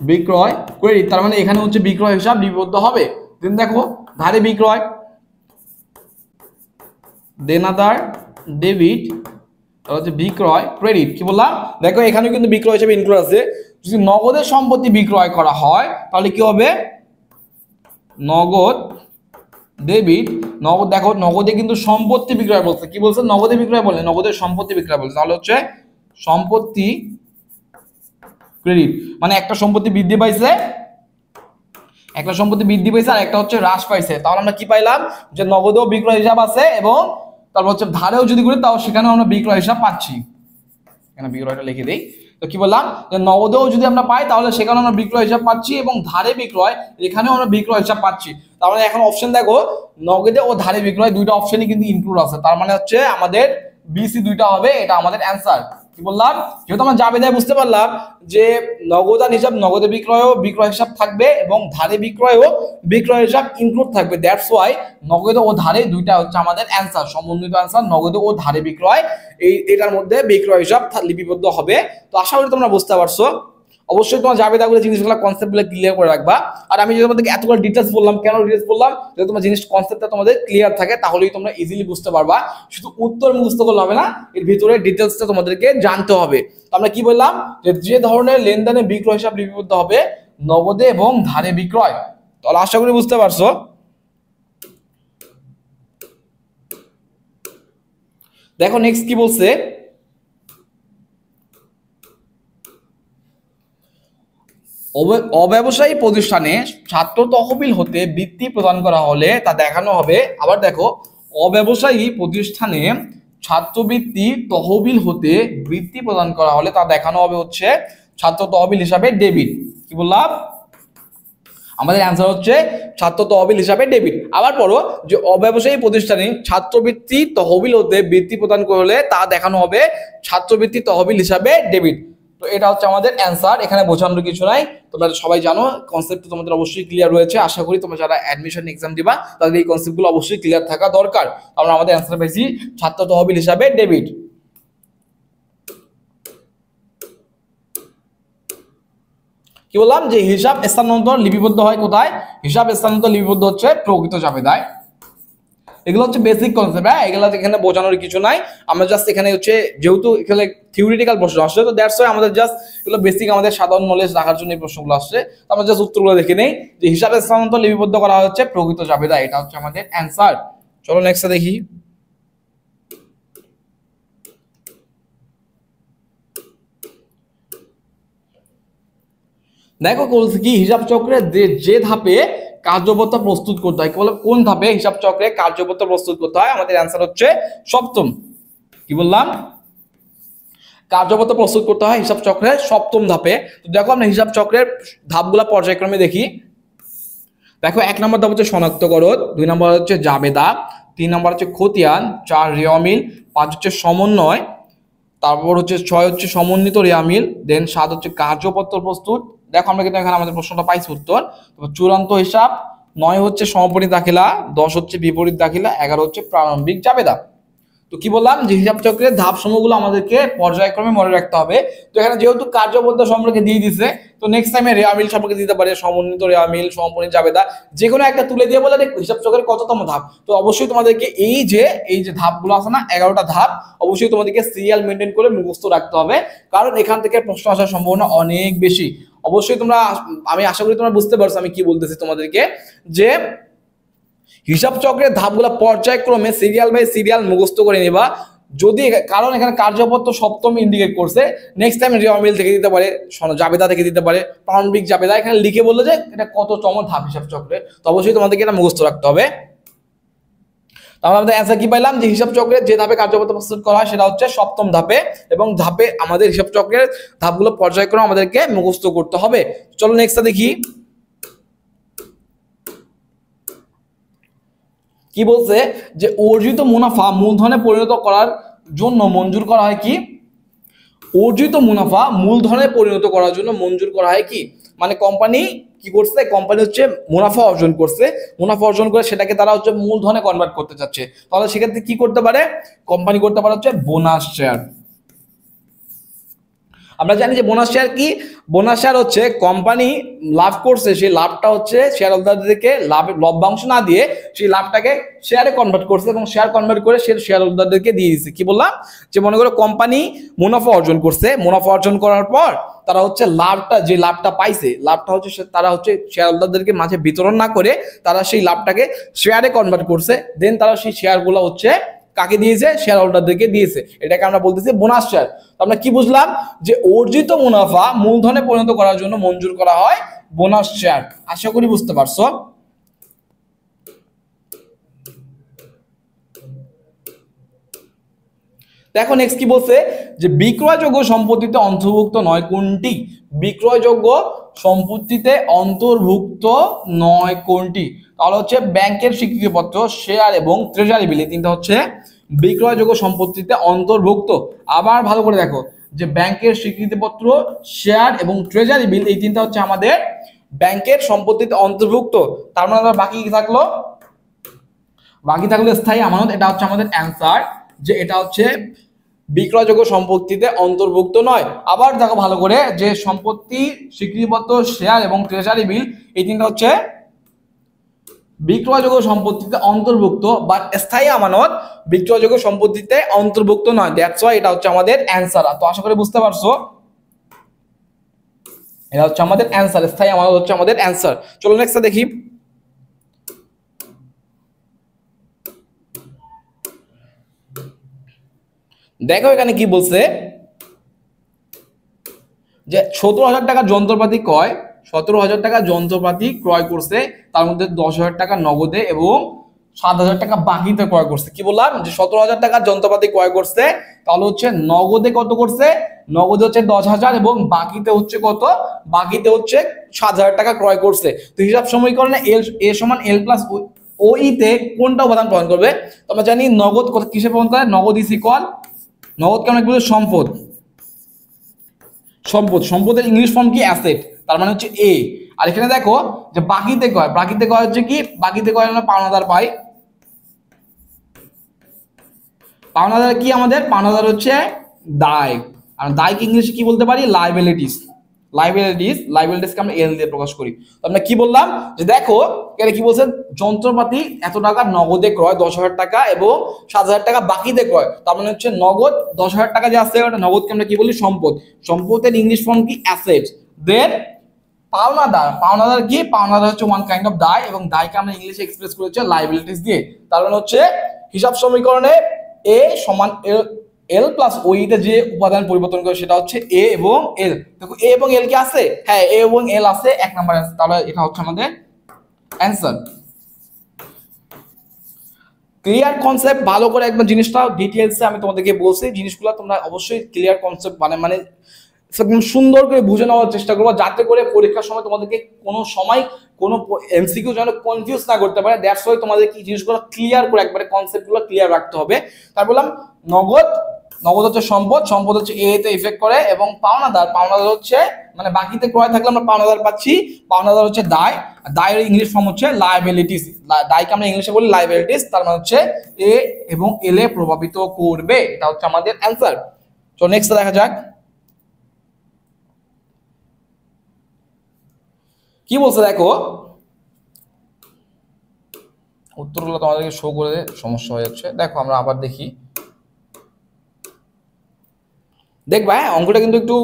বিক্রয় ক্রেডিট। তার মানে এখানে হচ্ছে বিক্রয় হিসাব লিপিবদ্ধ হবে। দেন দেখো ধারে বিক্রয়, দেনাদার ডেবিট, হচ্ছে বিক্রয় ক্রেডিট। কি বললাম? দেখো এখানে কিন্তু বিক্রয় হিসেবে ইনক্লুড আছে। যদি নগদের সম্পত্তি বিক্রয় করা হয় তাহলে কি হবে? নগদ ডেবিট। নগদ, দেখো নগদে কিন্তু সম্পত্তি বিক্রয় বলছে। কি বলছে? নগদে বিক্রয় বলে, নগদের সম্পত্তি বিক্রয় বলছে। তাহলে হচ্ছে সম্পত্তি ক্রেডিট। মানে একটা সম্পত্তি বৃদ্ধি পাইছে, একটা সম্পত্তি বৃদ্ধি পাইছে আর একটা হচ্ছে হ্রাস পাইছে। তাহলে আমরা কি পাইলাম? যে নগদেও বিক্রয় হিসাব আছে এবং তারপর হচ্ছে ধারেও যদি করি তাও সেখানেও আমরা বিক্রয় হিসাব পাচ্ছি। এখানে বিক্রয়টা লিখে দেই। তো কি বললাম? যে নগদেও যদি আমরা পাই তাহলে সেখানে আমরা বিক্রয় হিসাব পাচ্ছি এবং ধারে বিক্রয় এখানেও আমরা বিক্রয় হিসাব পাচ্ছি। তার মানে এখন অপশন দেখো, নগদে ও ধারে বিক্রয় দুইটা অপশনই কিন্তু ইনক্লুড আছে। তার মানে হচ্ছে আমাদের বিসি দুইটা হবে। এটা আমাদের অ্যান্সার। কি বললাম? যেহেতু আমরা জাবেদায় বুঝতে পারলাম যে নগদান হিসাব, নগদে বিক্রয়ও বিক্রয় হিসাব থাকবে এবং ধারে বিক্রয়ও বিক্রয় হিসাব ইনক্লুড থাকবে। দ্যাটস ওয়াই নগদ ও ধারে দুইটা হচ্ছে আমাদের অ্যান্সার, সমন্বিত অ্যান্সার। নগদ ও ধারে বিক্রয় এটার মধ্যে বিক্রয় হিসাব লিপিবদ্ধ হবে। তো আশা করি তোমরা বুঝতে পারছো। অবশ্যই তোমার জাবেদাগুলো জিনিসগুলো কনসেপ্টগুলো ক্লিয়ার করে রাখবা। আর আমি যদি তোমাদেরকে এতগুলো ডিটেলস বললাম, কেন ডিটেলস বললাম? যদি তোমার জিনিস কনসেপ্টটা তোমাদের ক্লিয়ার থাকে তাহলেই তোমরা ইজিলি বুঝতে পারবা। শুধু উত্তর মুখস্থ করলে হবে না, এর ভিতরে ডিটেলসটা তোমাদেরকে জানতে হবে। তো আমরা কি বললাম? যে ধরনের লেনদেনে বিক্রয় হিসাব লিপিবদ্ধ হবে নগদে এবং ধারে বিক্রয়। তাহলে আশা করি বুঝতে পারছো। দেখো নেক্সট কি বলছে, অব্যবসায়ী প্রতিষ্ঠানে ছাত্র তহবিল হতে বৃত্তি প্রদান করা হলে তা দেখানো হবে। আবার দেখো, অব্যবসায়ী প্রতিষ্ঠানে ছাত্রবৃত্তি তহবিল হতে বৃত্তি প্রদান করা হলে তা দেখানো হবে হচ্ছে ছাত্র তহবিল হিসাবে ডেবিট। কি বললাম? আমাদের অ্যান্সার হচ্ছে ছাত্র তহবিল হিসাবে ডেবিট। আবার পড়ো, যে অব্যবসায়ী প্রতিষ্ঠানে ছাত্রবৃত্তি তহবিল হতে বৃত্তি প্রদান করলে তা দেখানো হবে ছাত্রবৃত্তি তহবিল হিসাবে ডেবিট। তো এটা হচ্ছে আমাদের অ্যান্সার। এখানে বোঝানোর কিছু নাই, তোমরা সবাই জানো কনসেপ্ট তোমাদের অবশ্যই ক্লিয়ার রয়েছে। আশা করি তোমরা যারা অ্যাডমিশন এক্সাম দিবা তাদের এই কনসেপ্টগুলো অবশ্যই ক্লিয়ার থাকা দরকার। আমরা আমাদের অ্যান্সার পেয়েছি ছাত্র তহবিল হিসাবে ডেবিট। কি বললাম? যে হিসাব স্থানান্তর লিপিবদ্ধ হয় কোথায়? হিসাব স্থানান্তর লিপিবদ্ধ হচ্ছে প্রকৃত জাবেদায়। এগুলো হচ্ছে বেসিক কনসেপ্ট। হ্যাঁ, এগুলো এখানে বোঝানোর কিছু নাই। আমরা জাস্ট এখানে হচ্ছে যেহেতু এখানে থিওরিটিক্যাল প্রশ্ন আসছে, তো দ্যাটস ওয়াই আমাদের জাস্ট এগুলো বেসিক আমাদের সাধারণ নলেজ রাখার জন্য এই প্রশ্নগুলো আসছে। তো আমরা জাস্ট উত্তরগুলো দেখে নেই। যে হিসাব স্থানান্তর লিপিবদ্ধ করা হচ্ছে প্রকৃত জাবেদা। এটা হচ্ছে আমাদের অ্যান্সার। চলো নেক্সট দেখি। দেখো বলছে কি, হিসাব চক্রের যে ধাপে কার্যপত্র প্রস্তুত করতে হয়। কোন ধাপে হিসাব চক্রে কার্যপত্র প্রস্তুত করতে হয়? আমাদের অ্যান্সার হচ্ছে সপ্তম। কি বললাম? কার্যপত্র প্রস্তুত করতে হয় হিসাব চক্রের সপ্তম ধাপে। তো দেখো আমরা হিসাব চক্রের ধাপগুলা পর্যায়ক্রমে দেখি। দেখো 1 নম্বর ধাপ হচ্ছে শনাক্তকরণ, 2 নম্বর হচ্ছে জাবেদা, 3 নম্বর হচ্ছে খতিয়ান, 4 রেওয়ামিল, 5 হচ্ছে সমন্বয়, তারপর হচ্ছে 6 হচ্ছে সমন্বিত রেওয়ামিল, দেন 7 হচ্ছে কার্যপত্র প্রস্তুত। দেখো আমরা কিন্তু এখানে আমাদের প্রশ্নটা পাইছি উত্তর। তারপর চূড়ান্ত হিসাব, 9 হচ্ছে সমাপনী দাখিলা, 10 হচ্ছে বিপরীত দাখিলা, 11 হচ্ছে প্রারম্ভিক জাবেদা। তো কি বললাম যে হিসাব চক্রের ধাপ সমূহগুলো আমাদেরকে পর্যায়ক্রমে মনে রাখতে হবে। তো এখানে যেহেতু কার্যপদ্ধতি সম্পর্কে দিয়ে দিছে, তো নেক্সট টাইমে রেওয়ামিল সম্পর্কে দিতে পারে, সমন্বিত রেওয়ামিল, সমাপনী জাবেদা, যে কোনো একটা তুলে দিয়ে বলে হিসাব চক্রের কততম ধাপ। তো অবশ্যই তোমাদেরকে এই যে ধাপগুলো আছে না, 11টা ধাপ, অবশ্যই তোমাদেরকে সিরিয়াল মেনটেন করে মুখস্থ রাখতে হবে, কারণ এখান থেকে প্রশ্ন আসার সম্ভাবনা অনেক বেশি। অবশ্যই তোমরা, আমি আশা করি তোমরা বুঝতে পারছো আমি কি বলতেছি তোমাদেরকে, যে হিসাব চক্রের ধাপগুলো পর্যায়ক্রমে সিরিয়াল বাই সিরিয়াল মুখস্থ করে নিবা। যদি, কারণ এখানে কার্যপত্র সপ্তম ইন্ডিকেট করছে, নেক্সট টাইম রেওয়ামিল থেকে দিতে পারে, জাবেদা থেকে দিতে পারে, প্রারম্ভিক জাবেদা, এখানে লিখে বললো যে এটা কততম ধাপ হিসাব চক্রে। তো অবশ্যই তোমাদেরকে এটা মুখস্থ রাখতে হবে। তাহলে আমাদের অ্যান্সার কি পাইলাম, যে হিসাব চক্রের যে ধাপে কার্যপত্র প্রস্তুত করা হয় সেটা হচ্ছে সপ্তম ধাপে, এবং ধাপে আমাদের হিসাব চক্রের ধাপগুলো পর্যায়ক্রমে আমাদেরকে মুখস্থ করতে হবে। চলো নেক্সটটা দেখি। কি বলছে যে অর্জিত মুনাফা মূলধনে পরিণত করার জন্য মঞ্জুর করা হয় কি? অর্জিত মুনাফা মূলধনে পরিণত করার জন্য মঞ্জুর করা হয় কি? মানে কোম্পানি কি করছে, কোম্পানি হচ্ছে মুনাফা অর্জন করছে, মুনাফা অর্জন করে সেটাকে তারা হচ্ছে মূলধনে কনভার্ট করতে চাচ্ছে, তাহলে সেক্ষেত্রে কি করতে পারে কোম্পানি? করতে পারে হচ্ছে বোনাস শেয়ার। আমরা জানি যে বোনাস শেয়ার কি? বোনাস শেয়ার হচ্ছে কোম্পানি লাভ করছে, সেই লাভটা হচ্ছে শেয়ার হোল্ডারদেরকে লভ্যাংশ না দিয়ে সেই লাভটাকে শেয়ারে কনভার্ট করছে, এবং শেয়ার কনভার্ট করে সে শেয়ার হোল্ডারদেরকে দিয়ে দিচ্ছে। কি বললাম, যে মনে করো কোম্পানি মুনাফা অর্জন করছে, মুনাফা অর্জন করার পর তারা হচ্ছে যে লাভটা পাইছে, লাভটা হচ্ছে তারা হচ্ছে শেয়ার হোল্ডারদেরকে মাঝে বিতরণ না করে তারা সেই লাভটাকে শেয়ারে কনভার্ট করছে, দেন তারা সেই শেয়ারগুলো হচ্ছে কাকে দিয়েছে? শেয়ার হোল্ডারদেরকে দিয়েছে। এটাকে আমরা বলতেছি বোনাস শেয়ার। আমরা কি বুঝলাম, যে অর্জিত মুনাফা মূলধনে পরিণত করার জন্য মঞ্জুর করা হয় বোনাস শেয়ার। আশা করি বুঝতে পারছো। দেখো নেক্সট কি বলছে, যে বিক্রয়যোগ্য সম্পত্তিতে অন্তর্ভুক্ত নয় কোনটি? বিক্রয়যোগ্য সম্পত্তিতে অন্তর্ভুক্ত নয় কোনটি? তাহলে হচ্ছে ব্যাংকের স্বীকৃতিপত্র, শেয়ার এবং ট্রেজারি বিল, এই তিনটা হচ্ছে বিক্রয়যোগ্য সম্পত্তিতে অন্তর্ভুক্ত। আবার ভালো করে দেখো, যে ব্যাংকের স্বীকৃতিপত্র, শেয়ার এবং ট্রেজারি বিল, এই তিনটা হচ্ছে আমাদের ব্যাংকের সম্পত্তিতে অন্তর্ভুক্ত। তার মানে বাকি কি থাকলো? বাকি থাকলো স্থায়ী আমানত। এটা হচ্ছে আমাদের অ্যান্সার, যে এটা হচ্ছে বিক্রয়যোগ্য সম্পত্তিতে অন্তর্ভুক্ত নয়। আবার দেখো ভালো করে, যে সম্পত্তি, স্বীকৃতিপত্র, শেয়ার এবং ট্রেজারি বিল, এই তিনটা হচ্ছে বিক্রয়যোগ্য সম্পত্তিতে অন্তর্ভুক্ত, বা স্থায়ী আমানত বিক্রয়যোগ্য সম্পত্তিতে অন্তর্ভুক্ত নয়। দ্যাটস ওয়াই এটা হচ্ছে আমাদের অ্যান্সার। তো আশা করি বুঝতে পারছো, এটা হচ্ছে আমাদের অ্যান্সার, স্থায়ী আমানত হচ্ছে আমাদের অ্যান্সার। চলো নেক্সট দেখি। দেখো এখানে কি বলছে, যে 17,000 টাকা যন্ত্রপাতি ক্রয়, 17,000 টাকা যন্ত্রপাতি ক্রয় করছে, তার মধ্যে 10,000 টাকা নগদে এবং 7,000 টাকা বাকিতে ক্রয় করছে। কি বললাম, যে 17,000 টাকা যন্ত্রপাতি ক্রয় করছে, তাহলে হচ্ছে নগদে কত করছে? নগদে হচ্ছে 10,000 এবং বাকিতে হচ্ছে কত? বাকিতে হচ্ছে 7,000 টাকা ক্রয় করছে। তো হিসাব সমীকরণে এ সমান এল প্লাস ওই তে কোনটা উপাদান প্রদান করবে? তো আমরা জানি নগদ কিসে প্রদান করে? নগদ ইজ ইকুয়াল, নগদকে আমরা বলি সম্পদ। সম্পদের ইংলিশ ফর্ম কি? অ্যাসেট। তার মানে হচ্ছে এ। আর এখানে দেখো যে বাকিতে কয়, বাকিতে কয় হচ্ছে কি? বাকিতে কয় আমরা পাওনাদার পাই। পাওনাদার কি আমাদের? পাওনাদার হচ্ছে দায়। আর দায়কে ইংলিশে কি বলতে পারি? লায়াবিলিটিস। লায়াবিলিটিসকে আমরা এল দিয়ে প্রকাশ করি। তো আমরা কি বললাম, যে দেখো এখানে কি বলছে, যন্ত্রপাতি এত টাকা নগদে ক্রয় 10,000 টাকা এবং 7,000 টাকা বাকিতে ক্রয়। তার মানে হচ্ছে নগদ 10,000 টাকা যে আছে ওটা নগদকে আমরা কি বলি? সম্পদ। সম্পদের ইংলিশ ফর্ম কি? অ্যাসেট। দেন পাওনাদার কি? পাওনাদার হচ্ছে ওয়ান কাইন্ড অফ দায়, এবং দায়কে আমরা ইংলিশে এক্সপ্রেস করেছি লায়াবিলিটিস দিয়ে। তার মানে হচ্ছে হিসাব সমীকরণে এ সমান এল প্লাস ওইতে যে উপাদান পরিবর্তন করে সেটা হচ্ছে এ এবং এল। দেখো এ এবং এল কি আছে? হ্যাঁ, এ এবং এল আছে 1 নম্বর আছে। তাহলে এটা হচ্ছে আমাদের অ্যান্সার। ক্লিয়ার কনসেপ্ট, ভালো করে একবার জিনিসটা ডিটেলসে আমি তোমাদেরকে বলছি, জিনিসগুলো তোমরা অবশ্যই ক্লিয়ার কনসেপ্ট মানে একদম সুন্দর করে বুঝে নেওয়ার চেষ্টা করবো, যাতে করে পরীক্ষার সময় তোমাদেরকে কোনো সময় কোনো এমসিকিউ যেন কনফিউজ না করতে পারে। দ্যাটস ওয়াই তোমাদের কি জিনিসগুলো ক্লিয়ার করে একবারে কনসেপ্টগুলো ক্লিয়ার রাখতে হবে। তার বললাম নগদ, নগদ হচ্ছে সম্পদ, সম্পদ হচ্ছে এ তে ইফেক্ট করে, এবং পাওনাদার, পাওনাদার হচ্ছে মানে বাকিতে ক্রয় থাকলে আমরা পাওনাদার পাচ্ছি, পাওনাদার হচ্ছে দায়, দায়ের ইংলিশ ফর্ম হচ্ছে লায়াবিলিটিস, দায়কে আমরা ইংলিশে বলি লায়াবিলিটিস, তার মানে হচ্ছে এ এবং এল এ প্রভাবিত করবে, এটা হচ্ছে আমাদের অ্যান্সার। তো নেক্সট দেখা যাক কি বলছে, দেখো উত্তরগুলো তোমাদেরকে শো করে সমস্যা হয়ে যাচ্ছে। দেখো আমরা আবার দেখি, দেখবা হ্যাঁ অঙ্কটা কিন্তু একটু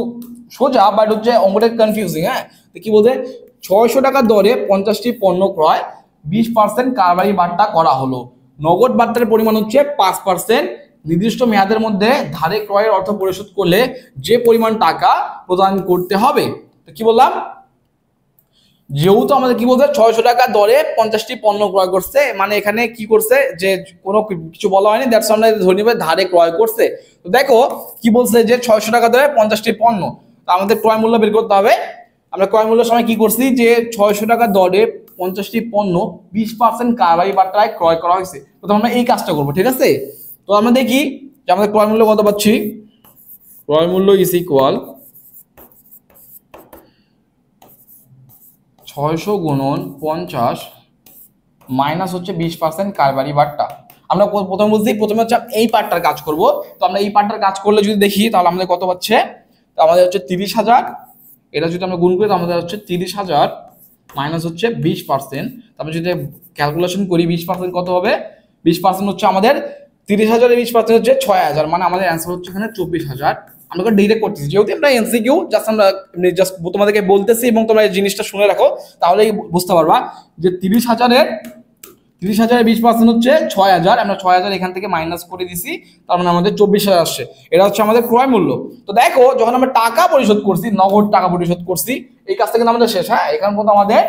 সোজা, বাট হচ্ছে অঙ্কটা কনফিউজিং। হ্যাঁ, তো কি বলতে, 600 টাকার দরে 50টি পণ্য ক্রয়, 20% কারবারি বার্তা করা হলো, নগদ বার্তার পরিমাণ হচ্ছে 5%, নির্দিষ্ট মেয়াদের মধ্যে ধারে ক্রয়ের অর্থ পরিশোধ করলে যে পরিমাণ টাকা প্রদান করতে হবে। তো কি বললাম, যেহেতু আমাদের কি বলছে 600 টাকা দরে 50টি পণ্য ক্রয় করছে, মানে এখানে কি করছে যে কোনো কিছু বলা হয়নি, দ্যাটস আমরা ধরে নিবে ধারে ক্রয় করছে। তো দেখো কি বলছে যে 600 টাকা দরে 50টি পণ্য, তো আমাদের ক্রয় মূল্য বের করতে হবে। আমরা ক্রয় মূল্যের সময় কি করছি যে 600 টাকা দরে 50টি পণ্য 20% কারবারি বার্তায় ক্রয় করা হয়েছে। তো আমরা এই কাজটা করবো, ঠিক আছে। তো আমরা দেখি যে আমাদের ক্রয় মূল্য কত পাচ্ছি। ক্রয় মূল্য ইজ ইকুয়াল 600 গুণন 50 মাইনাস হচ্ছে 20% কারবারি বার্তা। আমরা প্রথমে বলছি, প্রথমে হচ্ছে এই পার্টটার কাজ করব। তো আমরা এই পার্টটার কাজ করলে যদি দেখি তাহলে আমাদের কত পাচ্ছে, তো আমাদের হচ্ছে 30,000, এটা যদি আমরা গুণ করি তো আমাদের হচ্ছে 30,000 মাইনাস হচ্ছে 20%। তারপরে যদি ক্যালকুলেশন করি 20% কত হবে, 20% হচ্ছে আমাদের 30,000 এর 20% হচ্ছে 6,000, মানে আমাদের অ্যান্সার হচ্ছে এখানে 24,000। আমরা ডিরেক্ট করতেছি, যেহেতু আমরা এমসিকিউ জাস্ট আমরা জাস্ট তোমাদেরকে বলতেছি, এবং তোমরা এই জিনিসটা শুনে রাখো তাহলেই বুঝতে পারবা যে 30,000 এর 20% হচ্ছে 6,000, আমরা 6,000 এখান থেকে মাইনাস করে দিছি, তার মানে আমাদের 24,000 আসছে। এটা হচ্ছে আমাদের ক্রয় মূল্য। তো দেখো যখন আমরা টাকা পরিশোধ করছি, নগদ টাকা পরিশোধ করছি, এই কাজটা কিন্তু আমাদের শেষ। হ্যাঁ, এখান পর্যন্ত আমাদের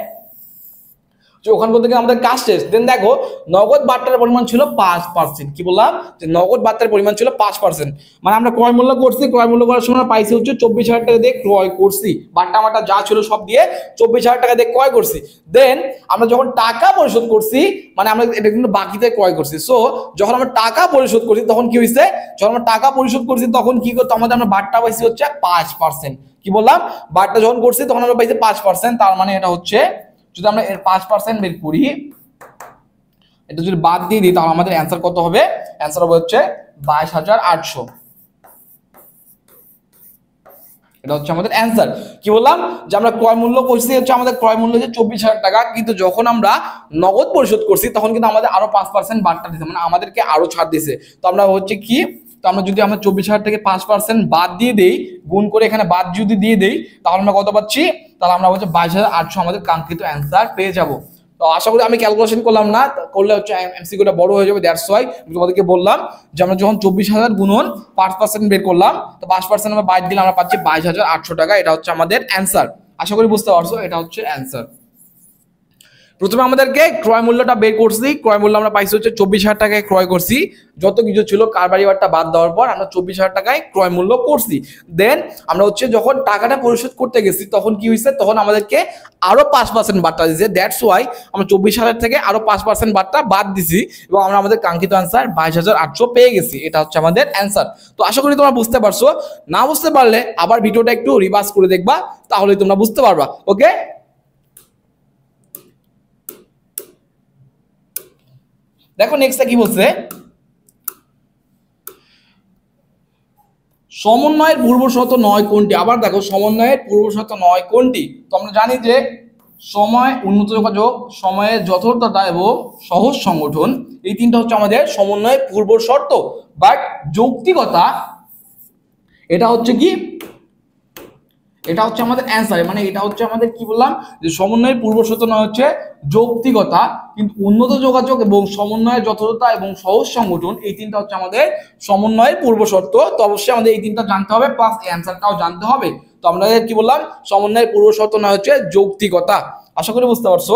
ওখান থেকে আমাদের কাজ শেষ। দেন দেখো নগদ বার্তার পরিমাণ ছিল 5%। কি বললাম যে নগদ বার্তার পরিমাণ ছিল 5%, মানে আমরা ক্রয় মূল্য করছি, ক্রয় মূল্য করার সময় পাইছি হচ্ছে 24,000 টাকা দিয়ে ক্রয় করছি, বার্তা মাটা যা ছিল সব দিয়ে 24,000 টাকা দিয়ে ক্রয় করছি। দেন আমরা যখন টাকা পরিশোধ করছি, মানে আমরা এটা কিন্তু বাকিতে ক্রয় করছি। সো যখন আমরা টাকা পরিশোধ করছি তখন কি হয়েছে, যখন আমরা টাকা পরিশোধ করছি তখন কি করতে আমাদের, আমরা বার্তা পাইছি হচ্ছে 5%। কি বললাম, বার্তা যখন করছি তখন আমরা পাইছি 5%, তার মানে এটা হচ্ছে যদি আমরা এর 5% বের করি, এটা যদি বাদ দিয়ে দিই তাহলে আমাদের অ্যান্সার কত হবে, অ্যান্সার হবে হচ্ছে 22,800। এটা হচ্ছে আমাদের অ্যান্সার। কি বললাম যে আমরা ক্রয় মূল্য করছি হচ্ছে, আমাদের ক্রয় মূল্য হচ্ছে 24,000 টাকা, কিন্তু যখন আমরা নগদ পরিশোধ করছি তখন কিন্তু আমাদের আরো 5% বাড়টা দিছে, মানে আমাদেরকে আরো ছাড় দিছে। তো আমরা হচ্ছে কি, তো আমরা যদি আমরা 24,000 থেকে 5% বাদ দিয়ে দেই, গুণ করে এখানে বাদ যদি দিয়ে দেই তাহলে আমরা কত পাচ্ছি, তাহলে আমরা হচ্ছে 22,800 আমাদের কাঙ্ক্ষিত অ্যান্সার পেয়ে যাব। তো আশা করি, আমি ক্যালকুলেশন করলাম না, করলে হচ্ছে এমসিকিউটা বড় হয়ে যাবে, দ্যাটস ওয়াই আমি তোমাদেরকে বললাম যে আমরা যখন 24,000 গুণন 5% বের করলাম, তো 5% আমরা বাদ দিলে আমরা পাচ্ছি 22,800 টাকা। এটা হচ্ছে আমাদের অ্যান্সার। আশা করি বুঝতে পারছো, এটা হচ্ছে অ্যান্সার। প্রথমে আমাদেরকে ক্রয় মূল্যটা বের করছি, ক্রয় মূল্য আমরা পাইছি হচ্ছে 24,000 টাকায় ক্রয় করছি, যত কিছু ছিল কারবারি বার্তা বাদ দেওয়ার পর আমরা 24,000 টাকায় ক্রয় মূল্য করছি। দেন আমরা হচ্ছে যখন টাকাটা পরিশোধ করতে গেছি তখন কি হয়েছে, তখন আমাদেরকে আরো 5% বার্তা দিয়েছে, দ্যাটস ওয়াই আমরা 24,000 থেকে আরো 5% বার্তা বাদ দিছি, এবং আমরা আমাদের কাঙ্ক্ষিত অ্যান্সার 22,800 পেয়ে গেছি। এটা হচ্ছে আমাদের অ্যান্সার। তো আশা করি তোমরা বুঝতে পারছো, না বুঝতে পারলে আবার ভিডিওটা একটু রিভার্স করে দেখবা, তাহলে তোমরা বুঝতে পারবা। ওকে, দেখো নেক্সটটা কি বলছে, সমন্বয়ের পূর্ব শর্ত 9 কোনটি। আবার দেখো সমন্বয়ের পূর্ব শর্ত 9 কোনটি। তো আমরা জানি যে সময়, উন্নত যোগাযোগ, সময়ের যথার্থতা এবং সহজ সংগঠন, এই তিনটা হচ্ছে আমাদের সমন্বয়ের পূর্ব শর্ত। বাট যৌক্তিকতা, এটা হচ্ছে কি, এটা হচ্ছে আমাদের অ্যান্সার, মানে এটা হচ্ছে আমাদের কি বললাম যে সমন্বয়ের পূর্ব শর্ত নয় হচ্ছে যৌক্তিকতা, কিন্তু উন্নত যোগাযোগ এবং সমন্বয়ের যথাযথতা এবং সহজ সংগঠন, এই তিনটা হচ্ছে আমাদের সমন্বয়ের পূর্ব শর্ত। তো অবশ্যই আমাদের এই তিনটা জানতে হবে, প্লাস অ্যান্সারটাও জানতে হবে। তো আমরা কি বললাম, সমন্বয়ের পূর্ব শর্ত নয় হচ্ছে যৌক্তিকতা। আশা করি বুঝতে পারছো।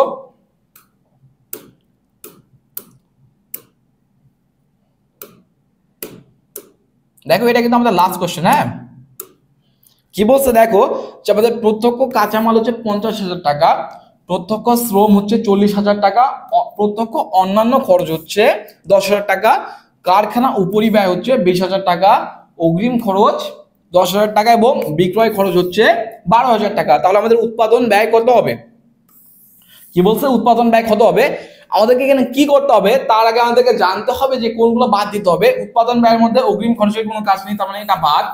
দেখো এটা কিন্তু আমাদের লাস্ট কোশ্চেন। হ্যাঁ, কি বলছে দেখো, যে আমাদের প্রত্যক্ষ কাঁচামাল হচ্ছে 50,000 টাকা, প্রত্যক্ষ শ্রম হচ্ছে 40,000 টাকা, প্রত্যক্ষ অন্যান্য খরচ হচ্ছে 10,000 টাকা, কারখানা উপরিব্যয় হচ্ছে 20,000 টাকা, অগ্রিম খরচ 10,000 টাকা এবং বিক্রয় খরচ হচ্ছে 12,000 টাকা। তাহলে আমাদের উৎপাদন ব্যয় কত হবে? কি বলছে উৎপাদন ব্যয় কত হবে? আমাদেরকে এখানে কি করতে হবে তার আগে আমাদেরকে জানতে হবে যে কোনগুলো বাদ দিতে হবে। উৎপাদন ব্যয়ের মধ্যে অগ্রিম খরচের কোনো কাজ নেই, তার মানে এটা বাদ।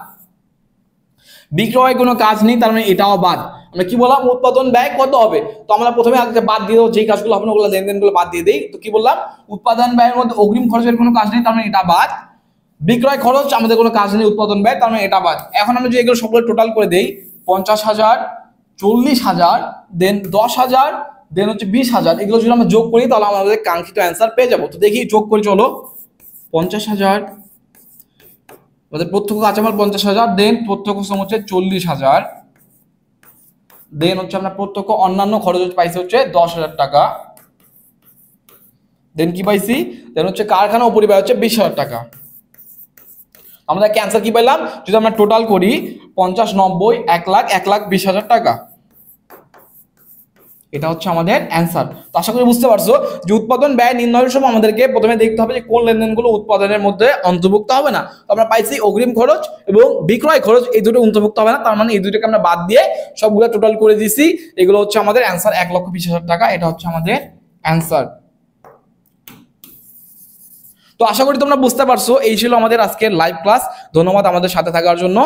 বিক্রয় কোনো কাজ নেই, তার মানে এটাও বাদ। আমরা কি বললাম, উৎপাদন ব্যয় কত হবে, তো আমরা প্রথমে আগে বাদ দিয়ে দেবো, যেই কাজগুলো হবে না ওগুলো লেনদেনগুলো বাদ দিয়ে দিই। তো কি বললাম, উৎপাদন ব্যয়ের মধ্যে অগ্রিম খরচের কোনো কাজ নেই, তার মানে এটা বাদ। বিক্রয় খরচ আমাদের কোনো কাজ নেই, উৎপাদন ব্যয়, তার মানে এটা বাদ। এখন আমরা যদি এগুলো সবগুলো টোটাল করে দেই, 50,000, 40,000, দেন 10,000, দেন হচ্ছে 20,000, এগুলো যদি আমরা যোগ করি তাহলে আমাদের কাঙ্ক্ষিত অ্যান্সার পেয়ে যাবো। তো দেখি যোগ করি চলো। 50,000, আমাদের প্রত্যক্ষ কাঁচামাল 50,000, দেন প্রত্যক্ষ শ্রম হচ্ছে 40,000, দেন হচ্ছে আমরা প্রত্যক্ষ অন্যান্য খরচ পাইছি হচ্ছে 10,000 টাকা, দেন কি পাইছি, দেন হচ্ছে কারখানা উপরিব্যয় হচ্ছে 20,000 টাকা। আমাদের ক্যান্সার কি পেলাম, যদি আমরা টোটাল করি 50, 90, 1,00,000, 1,20,000 টাকা। এটা হচ্ছে আমাদের অ্যান্সার। তো আশা করি বুঝতে পারছো যে উৎপাদন ব্যয় নির্ণয়ের সময় আমাদেরকে প্রথমে দেখতে হবে যে কোন লেনদেনগুলো উৎপাদনের মধ্যে অন্তর্ভুক্ত হবে না। তো আমরা পাইছি অগ্রিম খরচ এবং বিক্রয় খরচ, এই দুটো অন্তর্ভুক্ত হবে না, তার মানে এই দুটোকে আমরা বাদ দিয়ে সবগুলো টোটাল করে দিছি। এগুলো হচ্ছে আমাদের অ্যান্সার 1,20,000 টাকা। এটা হচ্ছে আমাদের অ্যান্সার। তো আশা করি তোমরা বুঝতে পারছো। এই ছিল আমাদের আজকের লাইভ ক্লাস। ধন্যবাদ আমাদের সাথে থাকার জন্য।